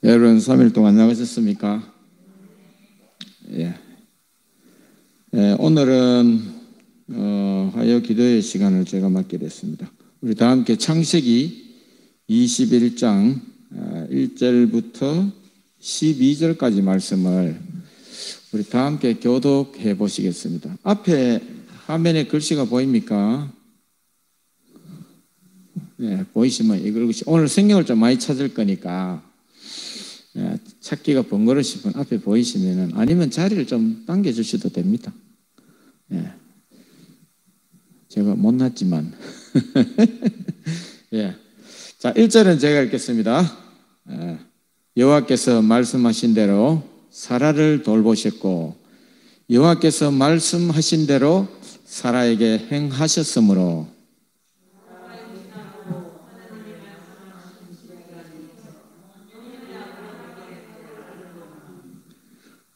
여러분 3일 동안 나가셨습니까? 예. 오늘은 화요 기도의 시간을 제가 맡게 됐습니다. 우리 다 함께 창세기 21장 1절부터 12절까지 말씀을 우리 다 함께 교독해 보시겠습니다. 앞에 화면에 글씨가 보입니까? 네, 보이시면 이걸 오늘 성경을 좀 많이 찾을 거니까 찾기가 번거로우시면 앞에 보이시면은 아니면 자리를 좀 당겨 주셔도 됩니다. 예. 제가 못났지만 예. 자, 1절은 제가 읽겠습니다. 여호와께서 말씀하신 대로 사라를 돌보셨고 여호와께서 말씀하신 대로 사라에게 행하셨으므로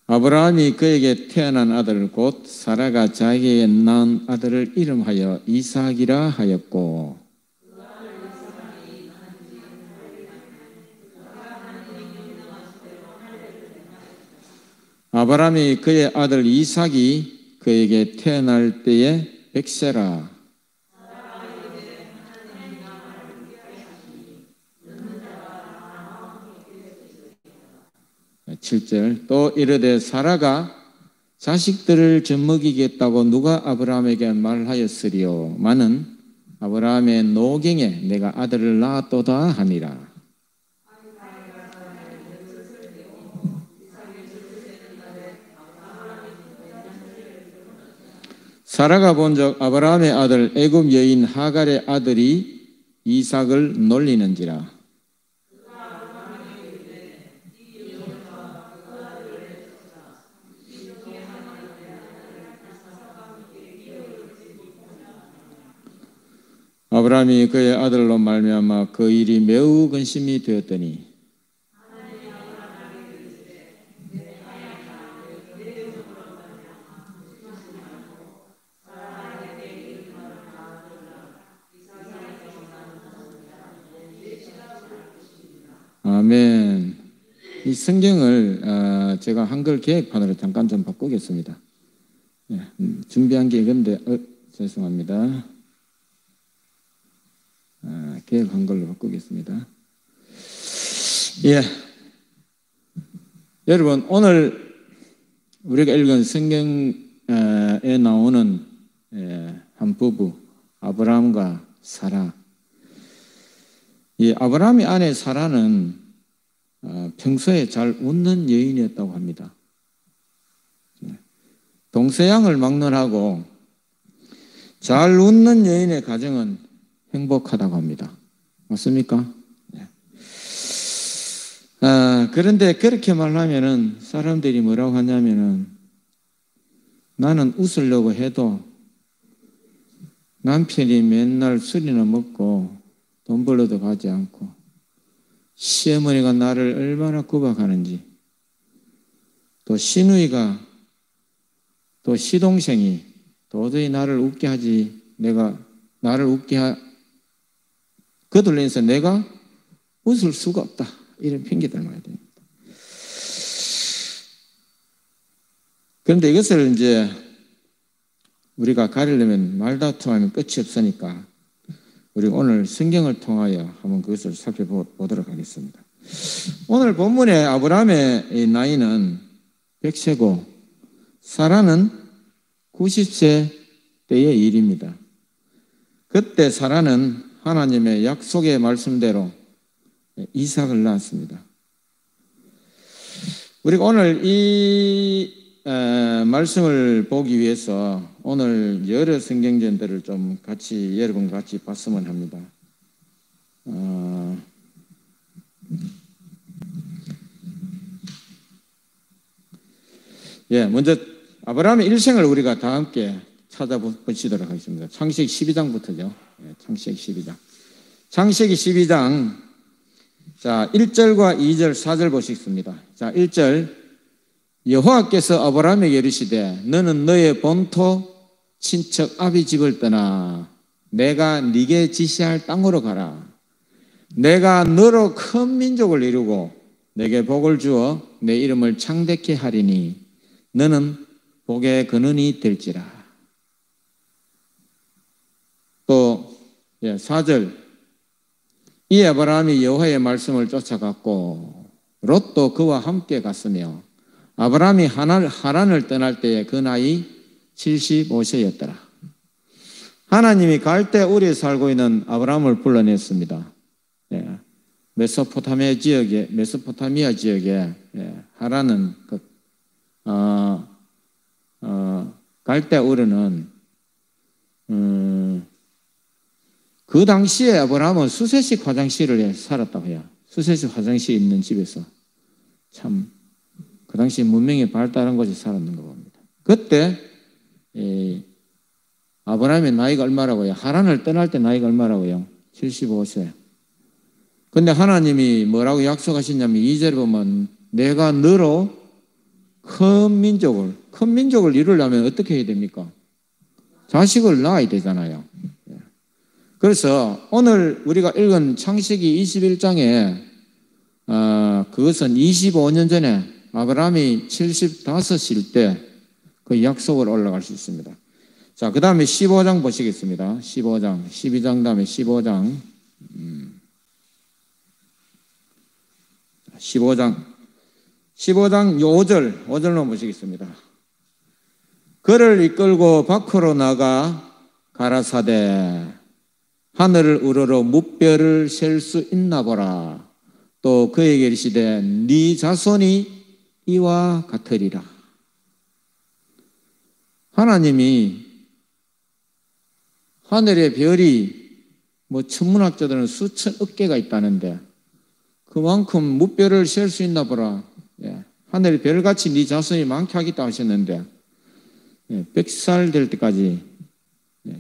아브라함이 그에게 태어난 아들을 곧 사라가 자기에게 낳은 아들을 이름하여 이삭이라 하였고 아브라함이 그의 아들 이삭이 그에게 태어날 때에 백세라 7절 또 이르되 사라가 자식들을 젖먹이겠다고 누가 아브라함에게 말하였으리요 마는 아브라함의 노경에 내가 아들을 낳았도다 하니라. 사라가 본적 아브라함의 아들 애굽 여인 하갈의 아들이 이삭을 놀리는지라. 아브라함이 그의 아들로 말미암아 그 일이 매우 근심이 되었더니 아멘. 이 성경을 제가 한글 개혁판으로 잠깐 좀 바꾸겠습니다. 준비한 게 이건데 죄송합니다. 개혁 한글로 바꾸겠습니다. 예, 여러분 오늘 우리가 읽은 성경에 나오는 한 부부 아브라함과 사라. 이 아브라함의 아내 사라는 평소에 잘 웃는 여인이었다고 합니다. 동서양을 막론하고 잘 웃는 여인의 가정은 행복하다고 합니다. 맞습니까? 네. 그런데 그렇게 말하면은 사람들이 뭐라고 하냐면은 나는 웃으려고 해도 남편이 맨날 술이나 먹고 돈 벌러도 가지 않고 시어머니가 나를 얼마나 구박하는지 또 시누이가 또 시동생이 도저히 나를 웃게 하지 내가 나를 웃게 그들로 인해서 내가 웃을 수가 없다. 이런 핑계를 말해야 됩니다. 그런데 이것을 이제 우리가 가리려면 말다툼하면 끝이 없으니까 우리 오늘 성경을 통하여 한번 그것을 살펴보도록 하겠습니다. 오늘 본문의 아브라함의 나이는 100세고 사라는 90세 때의 일입니다. 그때 사라는 하나님의 약속의 말씀대로 이삭을 낳았습니다. 우리가 오늘 이 말씀을 보기 위해서 오늘 여러 성경전들을 좀 같이 여러분과 같이 봤으면 합니다. 먼저 아브라함의 일생을 우리가 다 함께 찾아보시도록 하겠습니다. 창세기 12장부터죠. 창세기 12장. 창세기 12장, 자, 1절과 2절, 4절 보시겠습니다. 자, 1절. 여호와께서 아브라함에게 이르시되 너는 너의 본토 친척 아비 집을 떠나 내가 네게 지시할 땅으로 가라. 내가 너로 큰 민족을 이루고 내게 복을 주어 내 이름을 창대케 하리니 너는 복의 근원이 될지라. 또 4절 이 아브라함이 여호와의 말씀을 쫓아갔고 롯도 그와 함께 갔으며 아브라함이 하란을 떠날 때에 그 나이 75세였더라. 하나님이 갈대 우리에 살고 있는 아브라함을 불러냈습니다. 메소포타미아 지역에 하란은 갈대 우르는 그 당시에 아브라함은 수세식 화장실을 살았다고 해요. 수세식 화장실 있는 집에서 참 그 당시 문명이 발달한 곳에 살았는 거 봅니다. 그때 아브라함의 나이가 얼마라고요? 하란을 떠날 때 나이가 얼마라고요? 75세. 근데 하나님이 뭐라고 약속하셨냐면 2절에 보면 내가 너로 큰 민족을 이루려면 어떻게 해야 됩니까? 자식을 낳아야 되잖아요. 그래서 오늘 우리가 읽은 창세기 21장에 그것은 25년 전에 아브라함이 75일 때 그 약속을 올라갈 수 있습니다. 자, 그 다음에 15장 보시겠습니다. 15장, 12장 다음에 15장. 15장 5절로 보시겠습니다. 그를 이끌고 밖으로 나가 가라사대 하늘을 우러러 무뼈를 셀 수 있나 보라. 또 그에게 이르시되 네 자손이 이와 같으리라. 하나님이 하늘의 별이 천문학자들은 수천억 개가 있다는데 그만큼 무뼈를 셀 수 있나 보라. 하늘의 별같이 네 자손이 많게 하겠다 하셨는데 100살 될 때까지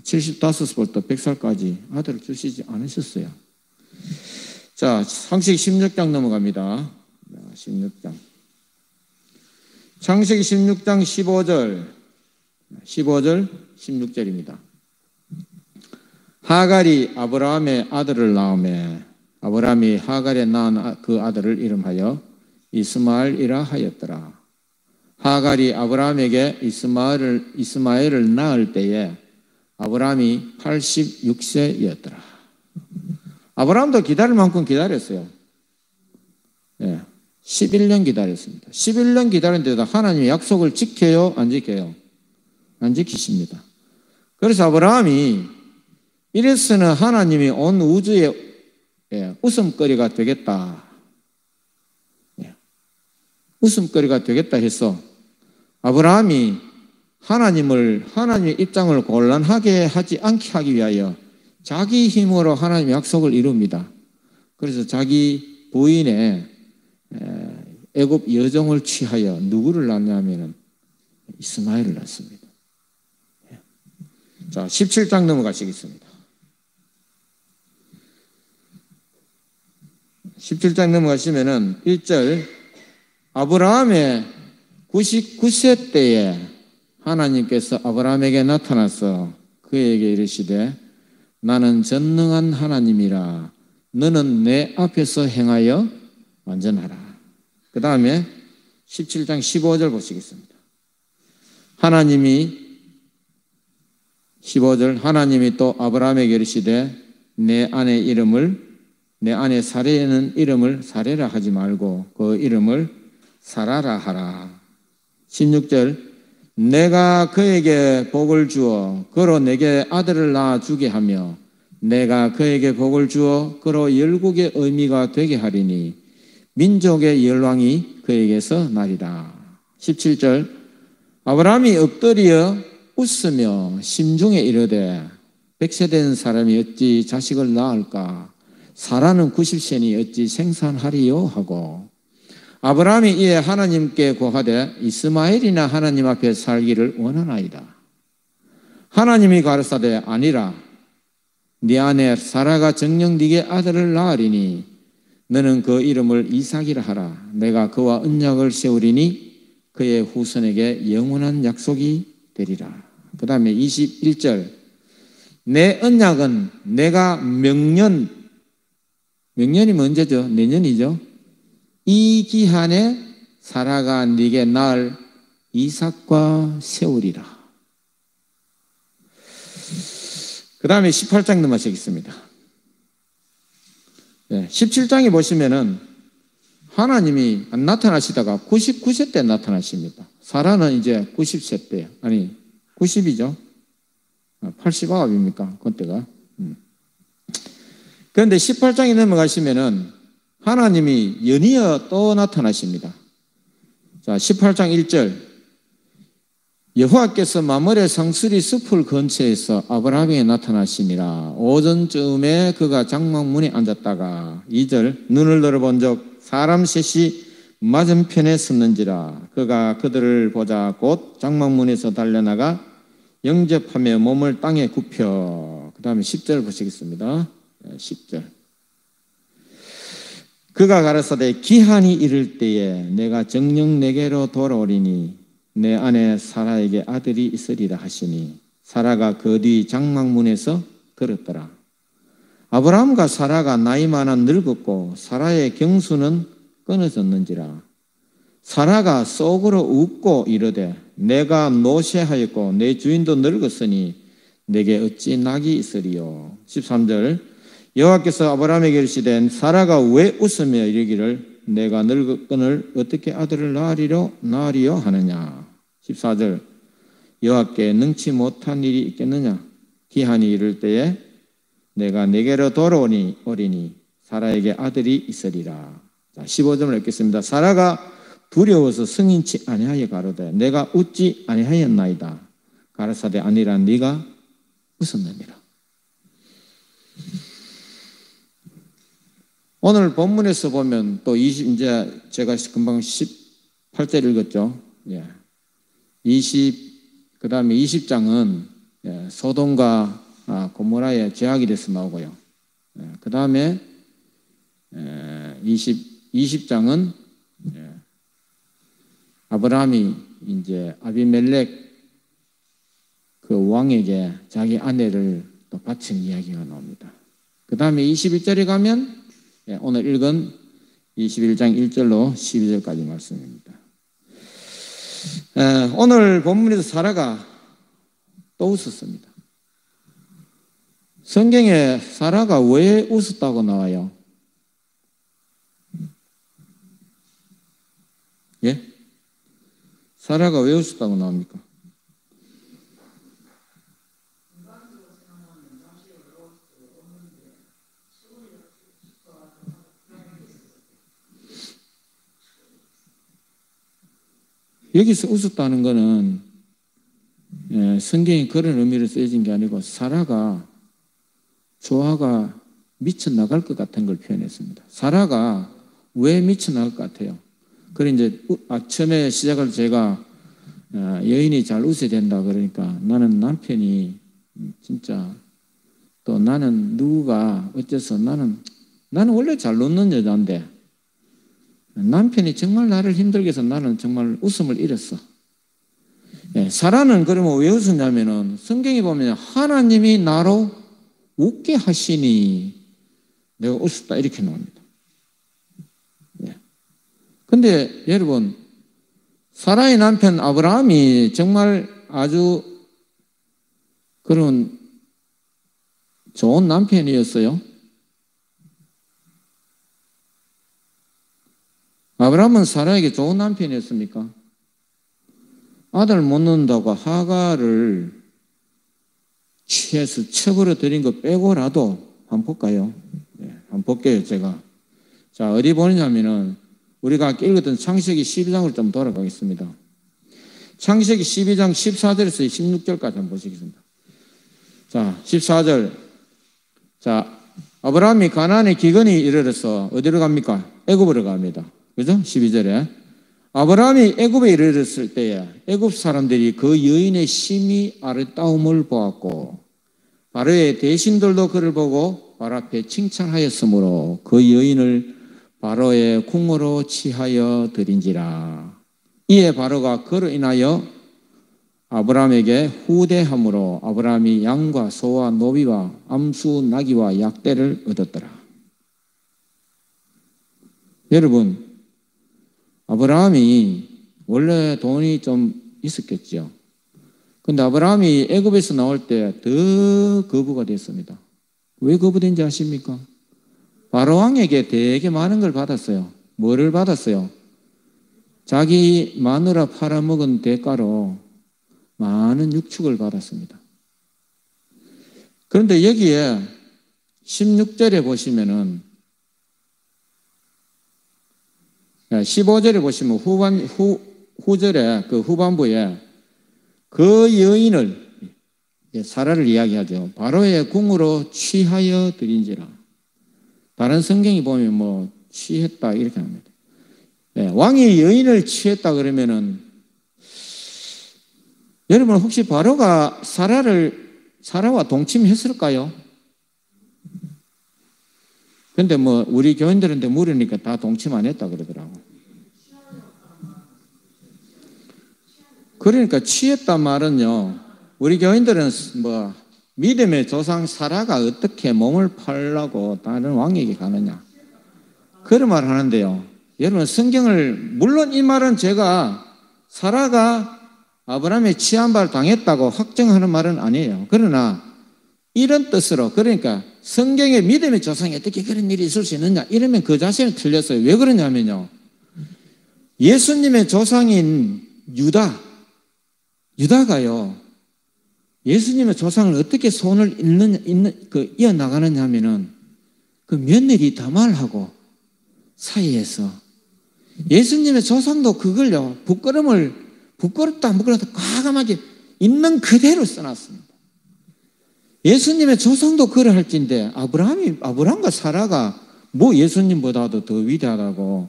75살부터 100살까지 아들을 주시지 않으셨어요. 자, 창세기 16장 넘어갑니다. 16장. 창세기 16장 15절, 16절입니다. 하갈이 아브라함의 아들을 낳으며 아브라함이 하갈에 낳은 그 아들을 이름하여 이스마엘이라 하였더라. 하갈이 아브라함에게 이스마엘을 낳을 때에 아브라함이 86세였더라. 아브라함도 기다릴 만큼 기다렸어요. 11년 기다렸습니다. 11년 기다렸는데도 하나님의 약속을 지켜요? 안 지켜요? 안 지키십니다. 그래서 아브라함이 이래서는 하나님이 온 우주에 웃음거리가 되겠다. 웃음거리가 되겠다 해서 아브라함이 하나님의 입장을 곤란하게 하지 않게 하기 위하여 자기 힘으로 하나님의 약속을 이룹니다. 그래서 자기 부인의 애굽 여종을 취하여 누구를 낳냐면은 이스마엘을 낳습니다. 자, 17장 넘어가시겠습니다. 17장 넘어가시면은 1절 아브라함의 99세 때에 하나님께서 아브라함에게 나타나서 그에게 이르시되 나는 전능한 하나님이라 너는 내 앞에서 행하여 완전하라. 그 다음에 17장 15절 보시겠습니다. 하나님이 또 아브라함에게 이르시되 내 아내 사레는 이름을 사레라 하지 말고 그 이름을 사라라 하라. 16절 내가 그에게 복을 주어 그로 내게 아들을 낳아 주게 하며 내가 그에게 복을 주어 그로 열국의 의미가 되게 하리니 민족의 열왕이 그에게서 나리라. 17절 아브라함이 엎드려 웃으며 심중에 이르되 100세 된 사람이 어찌 자식을 낳을까? 사라는 90세니 어찌 생산하리요? 하고 아브라함이 이에 하나님께 고하되 이스마엘이나 하나님 앞에 살기를 원하나이다. 하나님이 가르사되 아니라 네 아내 사라가 정녕 네게 아들을 낳으리니 너는 그 이름을 이삭이라 하라. 내가 그와 언약을 세우리니 그의 후손에게 영원한 약속이 되리라. 그 다음에 21절 내 언약은 내가 명년이면 언제죠? 내년이죠? 이 기한에 사라가 네게 낳을 이삭과 세우리라. 그 다음에 18장 넘어가겠습니다. 17장에 보시면은 하나님이 나타나시다가 99세 때 나타나십니다. 사라는 이제 90세 때, 아니 90이죠. 80아홉입니까? 그때가. 그런데 18장에 넘어가시면은 하나님이 연이어 또 나타나십니다. 자, 18장 1절. 여호와께서 마므레 상수리 숲을 근처에서 아브라함에게 나타나시니라. 오전쯤에 그가 장막문에 앉았다가 2절. 눈을 들어본 적 사람 셋이 맞은편에 섰는지라. 그가 그들을 보자 곧 장막문에서 달려나가 영접하며 몸을 땅에 굽혀. 그 다음에 10절 보시겠습니다. 10절. 그가 가라사대 기한이 이를 때에 내가 정녕 내게로 돌아오리니 내 아내 사라에게 아들이 있으리라 하시니 사라가 그 뒤 장막문에서 걸었더라. 아브라함과 사라가 나이 많아 늙었고 사라의 경수는 끊어졌는지라. 사라가 속으로 웃고 이르되 내가 노쇠하였고 내 주인도 늙었으니 내게 어찌 낙이 있으리요. 13절. 여호와께서 아브라함에게 이르시되 사라가 왜 웃으며 이르기를 내가 늙었거늘 어떻게 아들을 낳으리요 하느냐. 14절. 여호와께 능치 못한 일이 있겠느냐. 기한이 이를 때에 내가 내게로 돌아오리니 사라에게 아들이 있으리라. 자, 15절을 읽겠습니다. 사라가 두려워서 승인치 아니하여 가로되 내가 웃지 아니하였나이다. 가라사대 아니라 네가 웃었느니라. 오늘 본문에서 보면 또 이제 제가 금방 18절 읽었죠. 예. 그 다음에 20장은 소돔과 고모라의 죄악에 대해서 나오고요. 그 다음에 20장은 아브라함이 이제 아비멜렉 그 왕에게 자기 아내를 또 바친 이야기가 나옵니다. 그 다음에 21절에 가면 오늘 읽은 21장 1절로 12절까지 말씀입니다. 오늘 본문에서 사라가 또 웃었습니다. 성경에 사라가 왜 웃었다고 나와요? 예? 사라가 왜 웃었다고 나옵니까? 여기서 웃었다는 것은 성경이 그런 의미로 쓰여진 게 아니고 사라가 조화가 미쳐나갈 것 같은 걸 표현했습니다. 사라가 왜 미쳐나갈 것 같아요? 그래 이제 처음에 시작을 제가 여인이 잘 웃어야 된다 그러니까 나는 남편이 진짜 또 나는 누구가 어째서 나는 원래 잘 웃는 여자인데 남편이 정말 나를 힘들게 해서 나는 정말 웃음을 잃었어. 사라는 그러면 왜 웃었냐면은 성경에 보면 하나님이 나로 웃게 하시니 내가 웃었다 이렇게 나옵니다. 근데 여러분 사라의 남편 아브라함이 정말 아주 그런 좋은 남편이었어요. 아브라함은 사라에게 좋은 남편이었습니까? 아들 못 낳는다고 하가를 취해서 쳐버려 드린 거 빼고라도 한번 볼까요? 한번 볼게요, 제가. 자, 어디 보느냐면은 우리가 읽었던 창세기 12장으로 좀 돌아가겠습니다. 창세기 12장 14절에서 16절까지 한번 보시겠습니다. 자, 14절. 자, 아브라함이 가나안에 기근이 이르러서 어디로 갑니까? 애굽으로 갑니다. 그죠? 12절에. 아브라함이 애굽에 이르렀을 때에 애굽 사람들이 그 여인의 심히 아름다움을 보았고 바로의 대신들도 그를 보고 바로 앞에 칭찬하였으므로 그 여인을 바로의 궁으로 취하여 드린지라. 이에 바로가 그로 인하여 아브라함에게 후대함으로 아브라함이 양과 소와 노비와 암수 나귀와 약대를 얻었더라. 여러분 아브라함이 원래 돈이 좀 있었겠죠. 근데 아브라함이 애굽에서 나올 때 더 거부가 됐습니다. 왜 거부된지 아십니까? 바로 왕에게 되게 많은 걸 받았어요. 뭐를 받았어요? 자기 마누라 팔아먹은 대가로 많은 육축을 받았습니다. 그런데 여기에 16절에 보시면은 15절에 보시면 후절에 그 후반부에 그 여인을 사라를 이야기하죠. 바로의 궁으로 취하여 드린지라. 다른 성경이 보면 뭐 취했다 이렇게 합니다. 왕이 여인을 취했다 그러면은 여러분 혹시 바로가 사라와 동침했을까요? 근데 뭐 우리 교인들한테 물으니까 다 동침 안 했다 그러더라고. 그러니까 취했단 말은요, 우리 교인들은 뭐 믿음의 조상 사라가 어떻게 몸을 팔라고 다른 왕에게 가느냐 그런 말 하는데요. 여러분 성경을 물론 이 말은 제가 사라가 아브라함의 취한 바를 당했다고 확정하는 말은 아니에요. 그러나 이런 뜻으로, 그러니까 성경의 믿음의 조상이 어떻게 그런 일이 있을 수 있느냐 이러면 그 자체는 틀렸어요. 왜 그러냐면요, 예수님의 조상인 유다가요, 예수님의 조상을 어떻게 손을 이어나가느냐 하면은 그 며느리 다말하고 사이에서 예수님의 조상도 그걸요, 부끄럽다 안 부끄럽다 과감하게 있는 그대로 써놨습니다. 예수님의 조상도 그러할진데 아브라함과 사라가 뭐 예수님보다도 더 위대하다고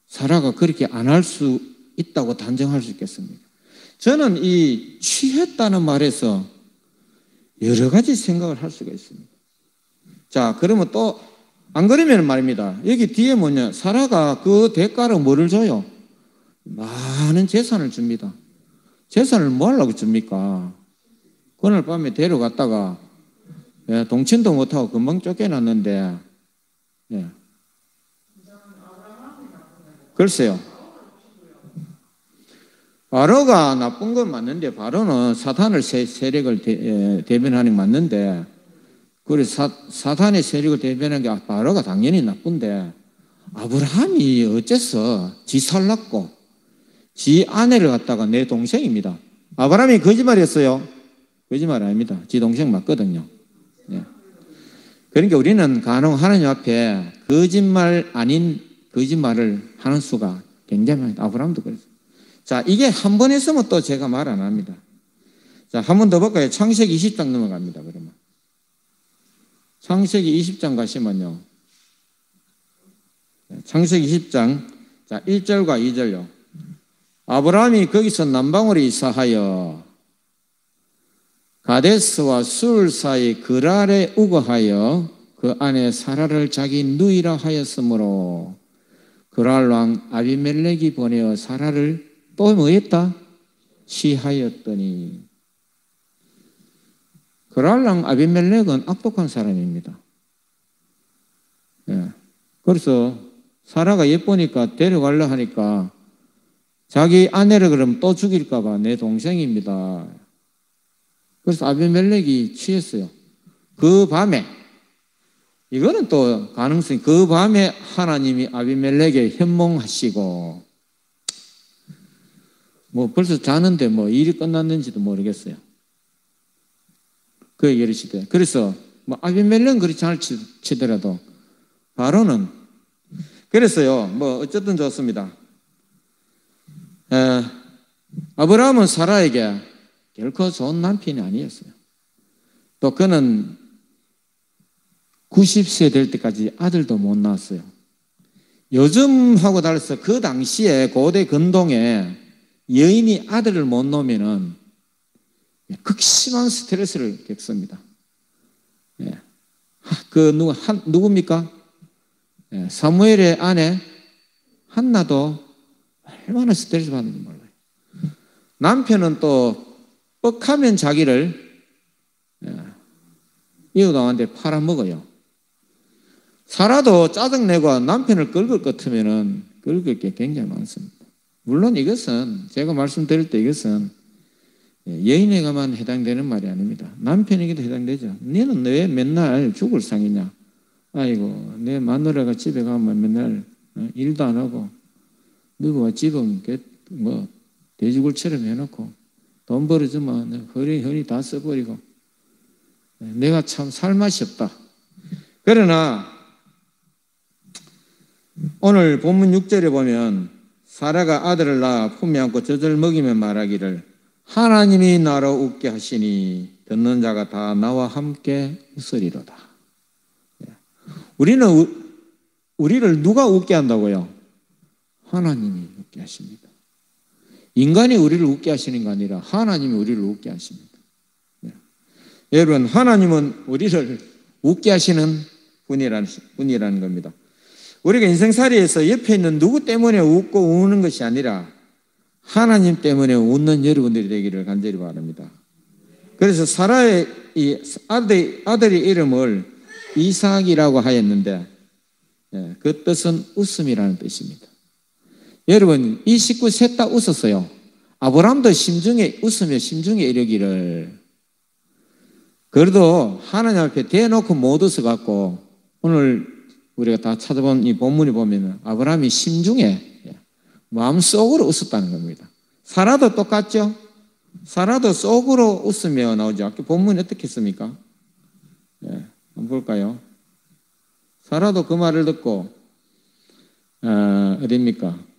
사라가 그렇게 안 할 수 있다고 단정할 수 있겠습니까? 저는 이 취했다는 말에서 여러 가지 생각을 할 수가 있습니다. 자, 그러면 또 안 그러면 말입니다. 여기 뒤에 뭐냐, 사라가 그 대가로 뭐를 줘요? 많은 재산을 줍니다. 재산을 뭐 하려고 줍니까? 그날 밤에 데려갔다가 동침도 못하고 금방 쫓겨났는데, 글쎄요. 바로가 나쁜 건 맞는데, 바로는 사탄의 세력을 대변하는 게 맞는데, 그래서 사탄의 세력을 대변하는 게 바로가 당연히 나쁜데, 아브라함이 어째서 지 살랐고 지 아내를 갖다가 내 동생입니다. 아브라함이 거짓말했어요? 거짓말 아닙니다. 지 동생 맞거든요. 그러니까 우리는 간혹 하나님 앞에 거짓말 아닌 거짓말을 하는 수가 굉장히 많아요. 아브라함도 그랬어요. 자, 이게 한 번 했으면 또 제가 말 안 합니다. 자, 한 번 더 볼까요? 창세기 20장 넘어갑니다. 그러면 창세기 20장 가시면요, 창세기 20장 자 1절과 2절요. 아브라함이 거기서 남방으로 이사하여 가데스와 술 사이 그랄에 우거하여 그 안에 사라를 자기 누이라 하였으므로 그랄 왕 아비멜렉이 보내어 사라를 또 뭐 했다? 취하였더니. 그랄 왕 아비멜렉은 악독한 사람입니다. 그래서 사라가 예쁘니까 데려가려 하니까 자기 아내를 그럼 또 죽일까 봐 내 동생입니다. 그래서 아비멜렉이 취했어요. 그 밤에, 이거는 또 가능성이, 그 밤에 하나님이 아비멜렉에 현몽하시고, 뭐 벌써 자는데 뭐 일이 끝났는지도 모르겠어요. 그 얘기를 시대. 그래서 뭐 아비멜렉은 그렇지 않을지더라도 바로는, 그래서요, 뭐 어쨌든 좋습니다. 아브라함은 사라에게 결코 좋은 남편이 아니었어요. 또 그는 90세 될 때까지 아들도 못 낳았어요. 요즘하고 달라서 그 당시에 고대 근동에 여인이 아들을 못 놓으면은 극심한 스트레스를 겪습니다. 누굽니까? 사무엘의 아내 한나도 얼마나 스트레스 받는지 몰라요. 남편은 또 뻑하면 자기를 이웃왕한테 팔아먹어요. 사라도 짜증내고 남편을 끌 것 같으면은 그럴 게 굉장히 많습니다. 물론 이것은 제가 말씀드릴 때 이것은 여인에게만 해당되는 말이 아닙니다. 남편에게도 해당되죠. 너는 왜 맨날 죽을 상이냐? 아이고, 내 마누라가 집에 가면 맨날 일도 안 하고 누구와 집은 뭐 돼지굴처럼 해놓고 돈 벌어주면 허리 다 써버리고 내가 참 살맛이 없다. 그러나 오늘 본문 6절에 보면 사라가 아들을 낳아 품에 안고 젖을 먹이며 말하기를 하나님이 나로 웃게 하시니 듣는 자가 다 나와 함께 웃으리로다. 우리를 누가 웃게 한다고요? 하나님이 웃게 하십니다. 인간이 우리를 웃게 하시는 게 아니라 하나님이 우리를 웃게 하십니다. 여러분, 하나님은 우리를 웃게 하시는 분이라는 겁니다. 우리가 인생살이에서 옆에 있는 누구 때문에 웃고 우는 것이 아니라 하나님 때문에 웃는 여러분들이 되기를 간절히 바랍니다. 그래서 사라의 이 아들의 이름을 이삭이라고 하였는데 그 뜻은 웃음이라는 뜻입니다. 여러분, 이 식구 셋 다 웃었어요. 아브라함도 심중에 웃으며 심중에 이르기를. 그래도 하나님 앞에 대놓고 못 웃어갖고 오늘 우리가 다 찾아본 이 본문이 보면 아브라함이 심중에 마음속으로 웃었다는 겁니다. 사라도 똑같죠? 사라도 속으로 웃으며 나오죠. 본문이 어떻게 했습니까? 한번 볼까요? 사라도 그 말을 듣고 어디입니까?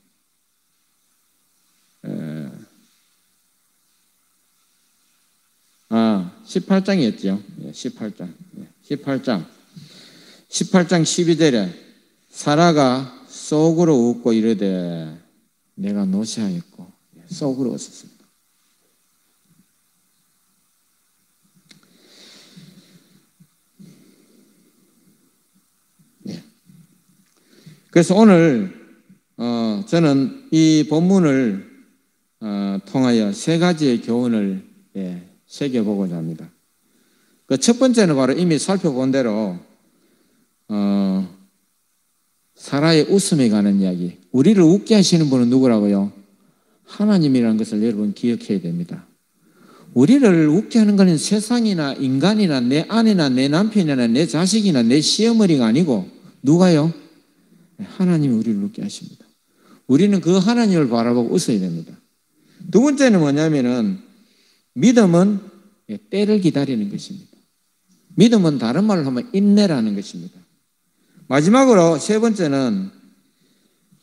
18장이었죠. 18장 12절에 사라가 속으로 웃고 이르되 내가 노시하였고 속으로 웃었습니다. 그래서 오늘 저는 이 본문을 통하여 세 가지의 교훈을 새겨보고자 합니다. 그 첫 번째는 바로 이미 살펴본 대로 사라의 웃음에 관한 이야기. 우리를 웃게 하시는 분은 누구라고요? 하나님이라는 것을 여러분 기억해야 됩니다. 우리를 웃게 하는 것은 세상이나 인간이나 내 아내나 내 남편이나 내 자식이나 내 시어머니가 아니고 누가요? 하나님이 우리를 웃게 하십니다. 우리는 그 하나님을 바라보고 웃어야 됩니다. 두 번째는 뭐냐면은 믿음은 때를 기다리는 것입니다. 믿음은 다른 말로 하면 인내라는 것입니다. 마지막으로 세 번째는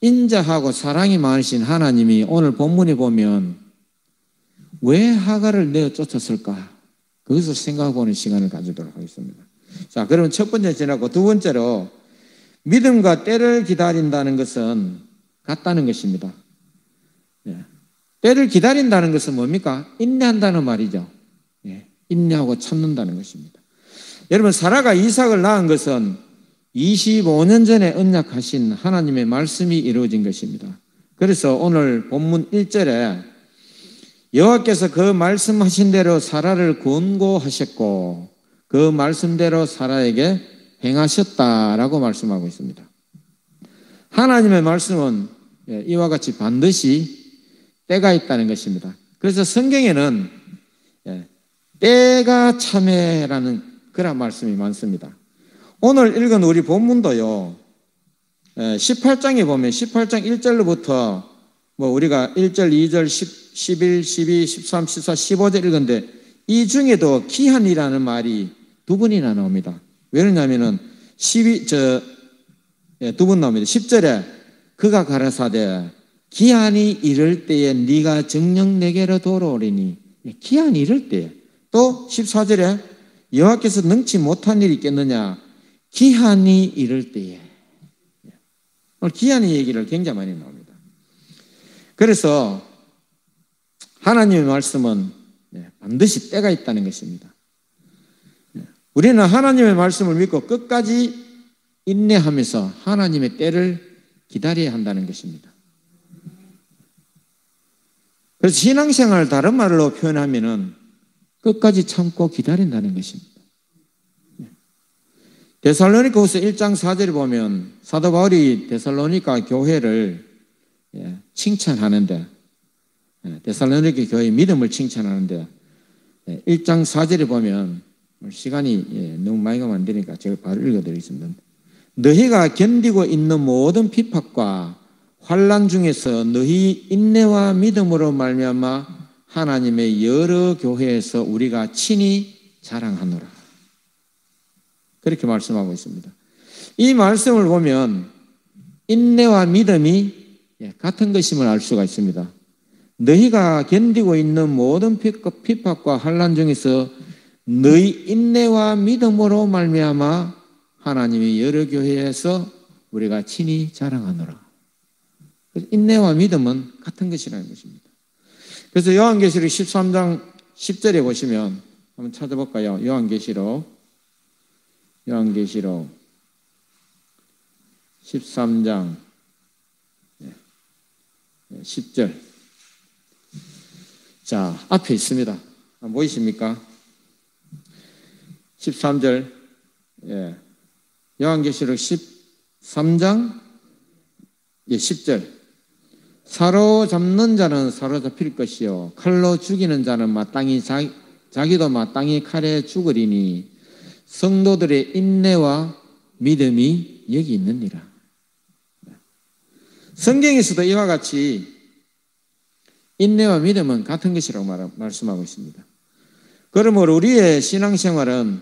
인자하고 사랑이 많으신 하나님이 오늘 본문에 보면 왜 하갈을 내어 쫓았을까? 그것을 생각해보는 시간을 가지도록 하겠습니다. 자, 그러면 첫 번째 지나고 두 번째로 믿음과 때를 기다린다는 것은 같다는 것입니다. 때를 기다린다는 것은 뭡니까? 인내한다는 말이죠. 인내하고 참는다는 것입니다. 여러분, 사라가 이삭을 낳은 것은 25년 전에 언약하신 하나님의 말씀이 이루어진 것입니다. 그래서 오늘 본문 1절에 여호와께서 그 말씀하신 대로 사라를 권고하셨고 그 말씀대로 사라에게 행하셨다라고 말씀하고 있습니다. 하나님의 말씀은 이와 같이 반드시 때가 있다는 것입니다. 그래서 성경에는 때가 참회라는 그런 말씀이 많습니다. 오늘 읽은 우리 본문도요, 18장에 보면 18장 1절로부터 우리가 1절, 2절, 11, 12, 13, 14, 15절 읽었는데 이 중에도 기한이라는 말이 두 번이나 나옵니다. 왜냐하면 두 번 나옵니다. 10절에 그가 가라사대 기한이 이를 때에 네가 정녕 내게로 돌아오리니, 기한이 이를 때에. 또 14절에 여호와께서 능치 못한 일이 있겠느냐, 기한이 이를 때에. 오늘 기한의 얘기를 굉장히 많이 나옵니다. 그래서 하나님의 말씀은 반드시 때가 있다는 것입니다. 우리는 하나님의 말씀을 믿고 끝까지 인내하면서 하나님의 때를 기다려야 한다는 것입니다. 그래서 신앙생활을 다른 말로 표현하면은 끝까지 참고 기다린다는 것입니다. 데살로니가후서 1장 4절에 보면 사도 바울이 데살로니가 교회를 칭찬하는데, 데살로니가 교회의 믿음을 칭찬하는데 1장 4절에 보면 시간이 너무 많이 가면 안 되니까 제가 바로 읽어드리겠습니다. 너희가 견디고 있는 모든 핍박과 환난 중에서 너희 인내와 믿음으로 말미암아 하나님의 여러 교회에서 우리가 친히 자랑하노라. 그렇게 말씀하고 있습니다. 이 말씀을 보면 인내와 믿음이 같은 것임을 알 수가 있습니다. 너희가 견디고 있는 모든 핍박과 환난 중에서 너희 인내와 믿음으로 말미암아 하나님의 여러 교회에서 우리가 친히 자랑하노라. 인내와 믿음은 같은 것이라는 것입니다. 그래서 요한계시록 13장 10절에 보시면 한번 찾아볼까요? 요한계시록 13장 10절. 자, 앞에 있습니다. 보이십니까? 13절. 요한계시록 13장 10절. 사로잡는 자는 사로잡힐 것이요 칼로 죽이는 자는 마땅히 자기도 마땅히 칼에 죽으리니 성도들의 인내와 믿음이 여기 있느니라. 성경에서도 이와 같이 인내와 믿음은 같은 것이라고 말씀하고 있습니다. 그러므로 우리의 신앙생활은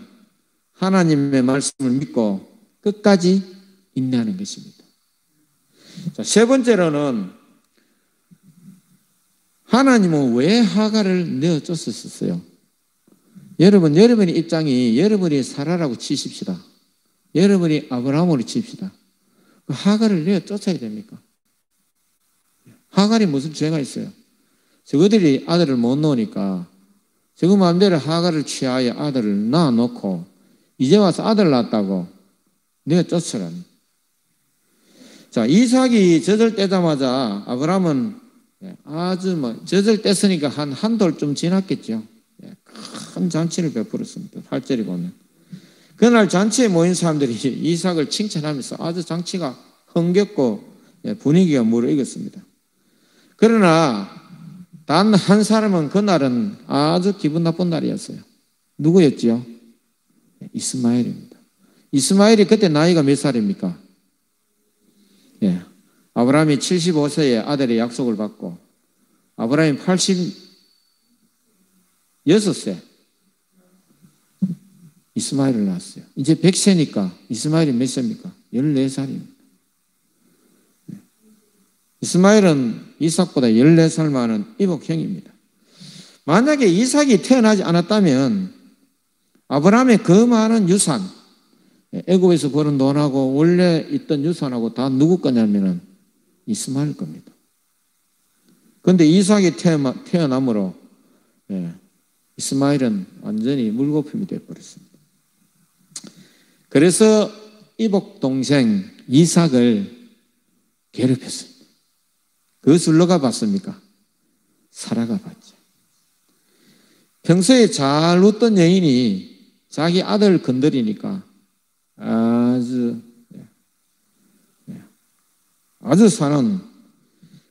하나님의 말씀을 믿고 끝까지 인내하는 것입니다. 자, 세 번째로는 하나님은 왜 하갈을 내어쫓으셨어요? 여러분의 입장이 여러분이 사라라고 치십시다. 여러분이 아브라함으로 칩시다. 하갈을 내어쫓아야 됩니까? 하갈이 무슨 죄가 있어요? 저거들이 아들을 못 놓으니까 저거 마음대로 하갈을 취하여 아들을 낳아놓고 이제 와서 아들 낳았다고 내어쫓으라니. 자, 이삭이 젖을 떼자마자 아브라함은 아주 젖을 뗐으니까 한 돌 좀 지났겠죠. 큰 잔치를 베풀었습니다. 8절에 보면. 그날 잔치에 모인 사람들이 이삭을 칭찬하면서 아주 잔치가 흥겹고 분위기가 무르익었습니다. 그러나 단 한 사람은 그날은 아주 기분 나쁜 날이었어요. 누구였지요? 이스마엘입니다. 이스마엘이 그때 나이가 몇 살입니까? 아브라함이 75세에 아들의 약속을 받고 아브라함이 86세 이스마엘을 낳았어요. 이제 100세니까 이스마엘이 몇 세입니까? 14살입니다. 이스마엘은 이삭보다 14살 많은 이복형입니다. 만약에 이삭이 태어나지 않았다면 아브라함의 그 많은 유산, 애굽에서 버는 돈하고 원래 있던 유산하고 다 누구 거냐면은 이스마엘 겁니다. 그런데 이삭이 태어남으로 이스마엘은 완전히 물거품이 되어버렸습니다. 그래서 이복 동생 이삭을 괴롭혔습니다. 그것을 누가 봤습니까? 사라가 봤죠. 평소에 잘 웃던 여인이 자기 아들을 건드리니까 아주 사는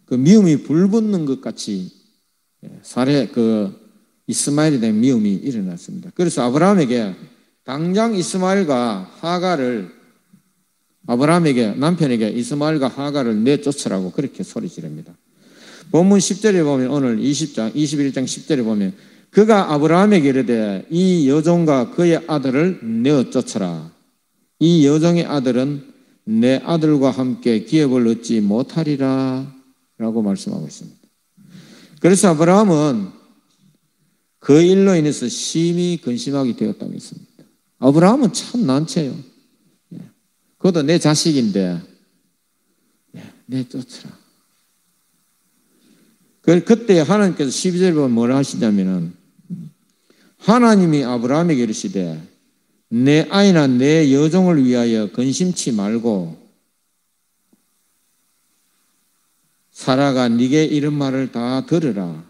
그 미움이 불붙는 것 같이 이스마엘에 대한 미움이 일어났습니다. 그래서 아브라함에게 당장 이스마엘과 하갈을 남편에게 이스마엘과 하갈을 내쫓으라고 그렇게 소리지릅니다. 본문 10절에 보면 오늘 21장 10절에 보면 그가 아브라함에게 이르되 이 여종과 그의 아들을 내어쫓으라. 이 여종의 아들은 내 아들과 함께 기업을 얻지 못하리라 라고 말씀하고 있습니다. 그래서 아브라함은 그 일로 인해서 심히 근심하게 되었다고 했습니다. 아브라함은 참 난처해요. 그것도 내 자식인데 내쫓으라. 그때 하나님께서 12절에 보면 뭐라 하시냐면은 하나님이 아브라함에게 이르시되 내 아이나 내 여종을 위하여 근심치 말고 사라가 네게 이런 말을 다 들으라.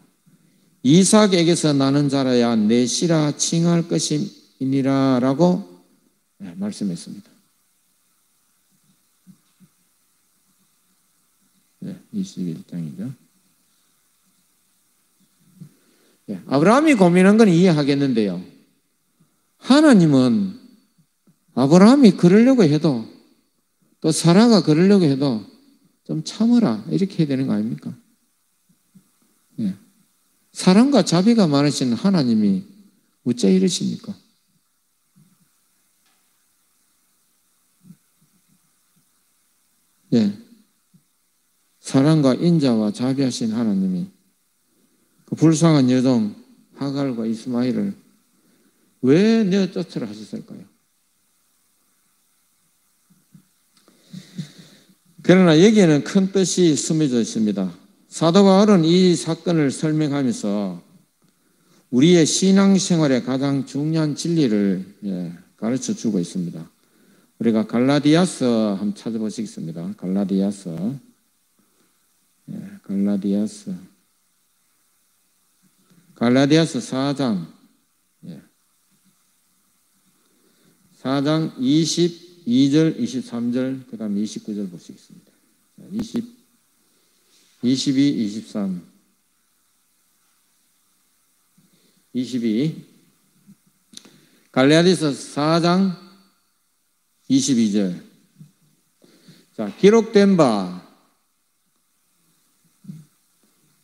이삭에게서 나는 자라야 내 씨라 칭할 것이니라 라고 말씀했습니다. 21장이죠. 예, 아브라함이 고민한 건 이해하겠는데요. 하나님은 아브라함이 그러려고 해도 또 사라가 그러려고 해도 좀 참으라 이렇게 해야 되는 거 아닙니까? 예. 사랑과 자비가 많으신 하나님이 어째 이러십니까? 예. 사랑과 인자와 자비하신 하나님이 그 불쌍한 여종 하갈과 이스마엘을 왜 내어 쫓으라 하셨을까요? 그러나 여기에는 큰 뜻이 숨겨져 있습니다. 사도 바울은 이 사건을 설명하면서 우리의 신앙생활의 가장 중요한 진리를 가르쳐 주고 있습니다. 우리가 갈라디아서 한번 찾아보시겠습니다. 갈라디아서 4장 4장 22절, 23절, 그 다음 29절 보시겠습니다. 22, 23, 22. 갈라디아서 4장 22절. 자, 기록된 바.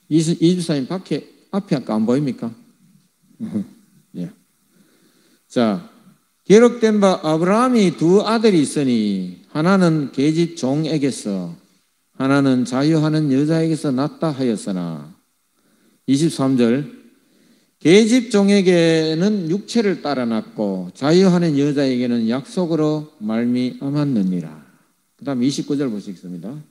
이주사님 앞에 아까 안 보입니까? 예. 자, 기록된 바 아브라함이 두 아들이 있으니 하나는 계집 종에게서 하나는 자유하는 여자에게서 낳다 하였으나 23절 계집 종에게는 육체를 따라 낳고 자유하는 여자에게는 약속으로 말미암았느니라. 그 다음 29절 보시겠습니다.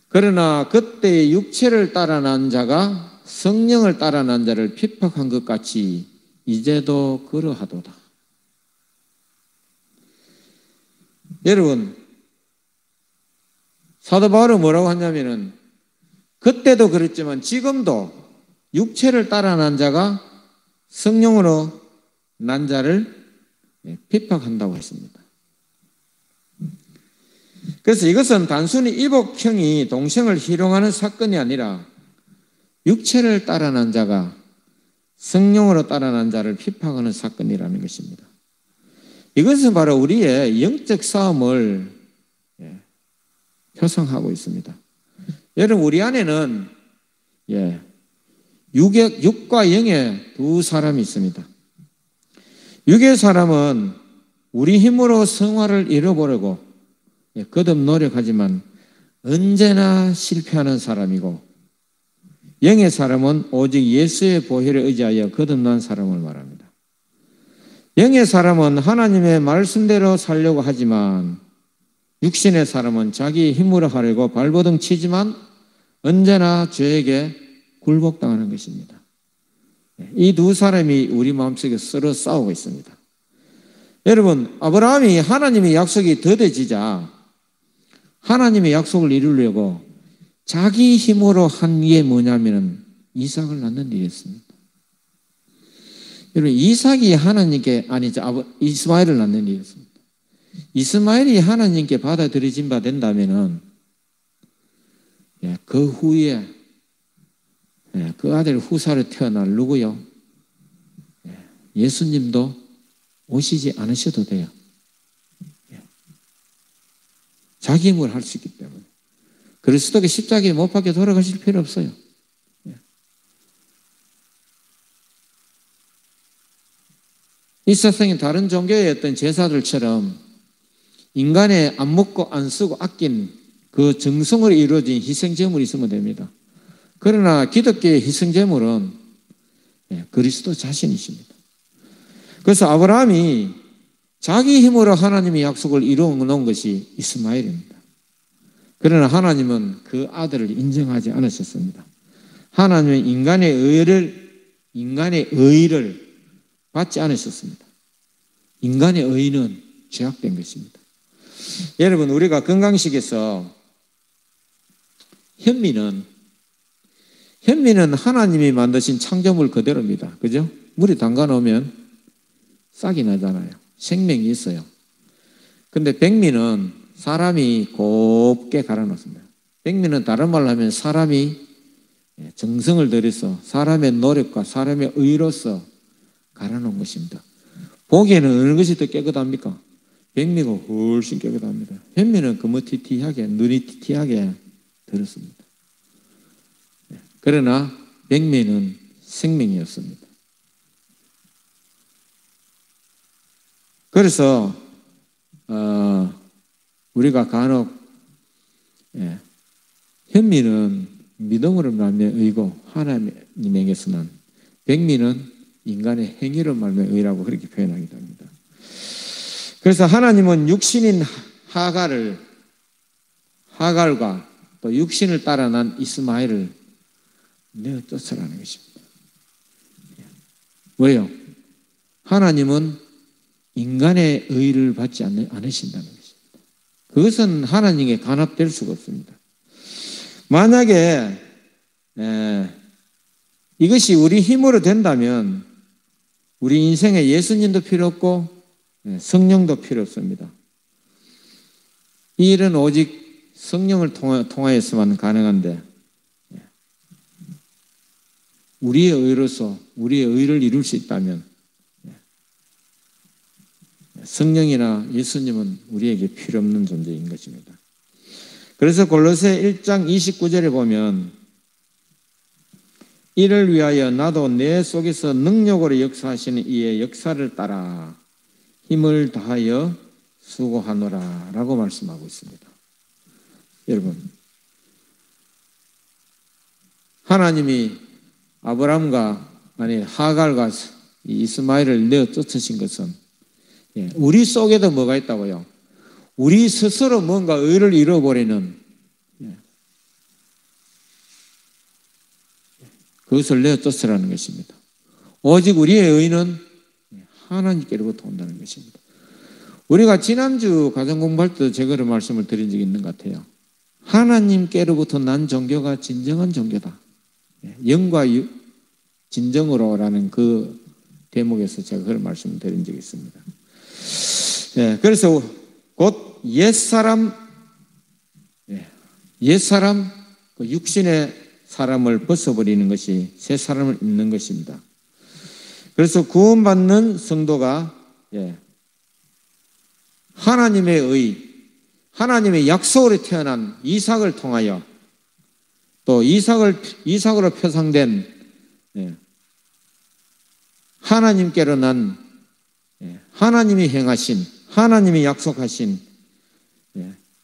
그러나 그때 육체를 따라 난 자가 성령을 따라 난 자를 핍박한 것 같이 이제도 그러하도다. 여러분, 사도 바울은 뭐라고 하냐면은 그때도 그랬지만 지금도 육체를 따라 난 자가 성령으로 난 자를 핍박한다고 했습니다. 그래서 이것은 단순히 이복형이 동생을 희롱하는 사건이 아니라 육체를 따라 난 자가 성령으로 따라 난 자를 핍박하는 사건이라는 것입니다. 이것은 바로 우리의 영적 싸움을 표상하고 있습니다. 여러분, 우리 안에는 육과 영의 두 사람이 있습니다. 육의 사람은 우리 힘으로 성화를 이뤄보려고 거듭 노력하지만 언제나 실패하는 사람이고, 영의 사람은 오직 예수의 보혈에 의지하여 거듭난 사람을 말합니다. 영의 사람은 하나님의 말씀대로 살려고 하지만 육신의 사람은 자기 힘으로 하려고 발버둥 치지만 언제나 죄에게 굴복당하는 것입니다. 이 두 사람이 우리 마음속에 서로 싸우고 있습니다. 여러분, 아브라함이 하나님의 약속이 더뎌지자 하나님의 약속을 이루려고 자기 힘으로 한 게 뭐냐면 이삭을 낳는 일이었습니다. 여러분, 이삭이 하나님께, 이스마엘을 낳는 일이었습니다. 이스마엘이 하나님께 받아들여진 바 된다면은 그 후에 그 아들 후사로 태어날 누구요? 예수님도 오시지 않으셔도 돼요. 자기 힘으로 할 수 있기 때문에. 그리스도가 십자가에 못 박혀 돌아가실 필요 없어요. 이 세상에 다른 종교의 어떤 제사들처럼 인간의 안 먹고 안 쓰고 아낀 그 정성으로 이루어진 희생제물이 있으면 됩니다. 그러나 기독교의 희생제물은 그리스도 자신이십니다. 그래서 아브라함이 자기 힘으로 하나님의 약속을 이루어 놓은 것이 이스마엘입니다. 그러나 하나님은 그 아들을 인정하지 않으셨습니다. 하나님은 인간의 의를 받지 않으셨습니다. 인간의 의는 죄악된 것입니다. 여러분, 우리가 건강식에서 현미는 하나님이 만드신 창조물 그대로입니다. 그죠? 물에 담가 놓으면 싹이 나잖아요. 생명이 있어요. 근데 백미는 사람이 곱게 갈아 놓습니다. 백미는 다른 말로 하면 사람이 정성을 들여서 사람의 노력과 사람의 의로서 갈아놓은 것입니다. 보기에는 어느 것이 더 깨끗합니까? 백미가 훨씬 깨끗합니다. 백미는 거무튀튀하게 눈이 튀튀하게 들었습니다. 그러나 백미는 생명이었습니다. 그래서 우리가 간혹 현미는 믿음으로 말미암아 의고 하나님에게서는 백미는 인간의 행위로 말미암아 의라고 그렇게 표현하기도 합니다. 그래서 하나님은 육신인 하갈과 또 육신을 따라 난 이스마엘을 내어 쫓으라는 것입니다. 왜요? 하나님은 인간의 의를 받지 않으신다는 것입니다. 그것은 하나님께 간합될 수가 없습니다. 만약에 이것이 우리 힘으로 된다면 우리 인생에 예수님도 필요 없고 성령도 필요 없습니다. 이 일은 오직 성령을 통하여서만 가능한데 우리의 의로서 우리의 의를 이룰 수 있다면 성령이나 예수님은 우리에게 필요 없는 존재인 것입니다. 그래서 골로새 1장 29절에 보면 이를 위하여 나도 내 속에서 능력으로 역사하시는 이의 역사를 따라 힘을 다하여 수고하노라 라고 말씀하고 있습니다. 여러분, 하나님이 하갈과 이스마엘을 내어 쫓으신 것은 우리 속에도 뭐가 있다고요? 우리 스스로 뭔가 의를 이루어버리는 그것을 내어 쫓으라는 것입니다. 오직 우리의 의는 하나님께로부터 온다는 것입니다. 우리가 지난주 가정 공부할 때도 제가 그런 말씀을 드린 적이 있는 것 같아요. 하나님께로부터 난 종교가 진정한 종교다. 영과 진정으로라는 그 대목에서 제가 그런 말씀을 드린 적이 있습니다. 그래서 곧 옛사람, 그 육신의 사람을 벗어버리는 것이 새 사람을 입는 것입니다. 그래서 구원받는 성도가 하나님의 하나님의 약속으로 태어난 이삭을 통하여 또 이삭으로 표상된 하나님께로 난 하나님이 행하신 하나님이 약속하신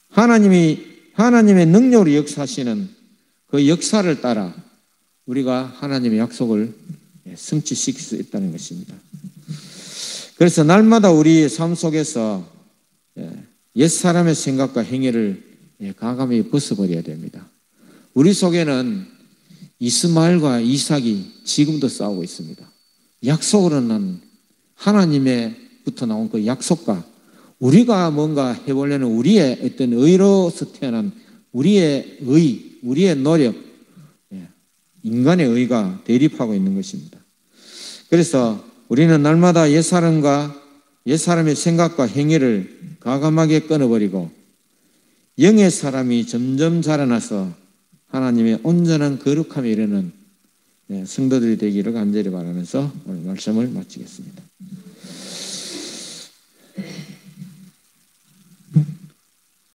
하나님의 능력으로 역사하시는 그 역사를 따라 우리가 하나님의 약속을 성취시킬 수 있다는 것입니다. 그래서 날마다 우리의 삶 속에서 옛사람의 생각과 행위를 과감히 벗어버려야 됩니다. 우리 속에는 이스마엘과 이삭이 지금도 싸우고 있습니다. 약속으로는 하나님의부터 나온 그 약속과 우리가 뭔가 해보려는 우리의 어떤 의로서 태어난 우리의 우리의 노력, 인간의 의가 대립하고 있는 것입니다. 그래서 우리는 날마다 옛사람의 생각과 행위를 과감하게 끊어버리고 영의 사람이 점점 자라나서 하나님의 온전한 거룩함에 이르는 성도들이 되기를 간절히 바라면서 오늘 말씀을 마치겠습니다.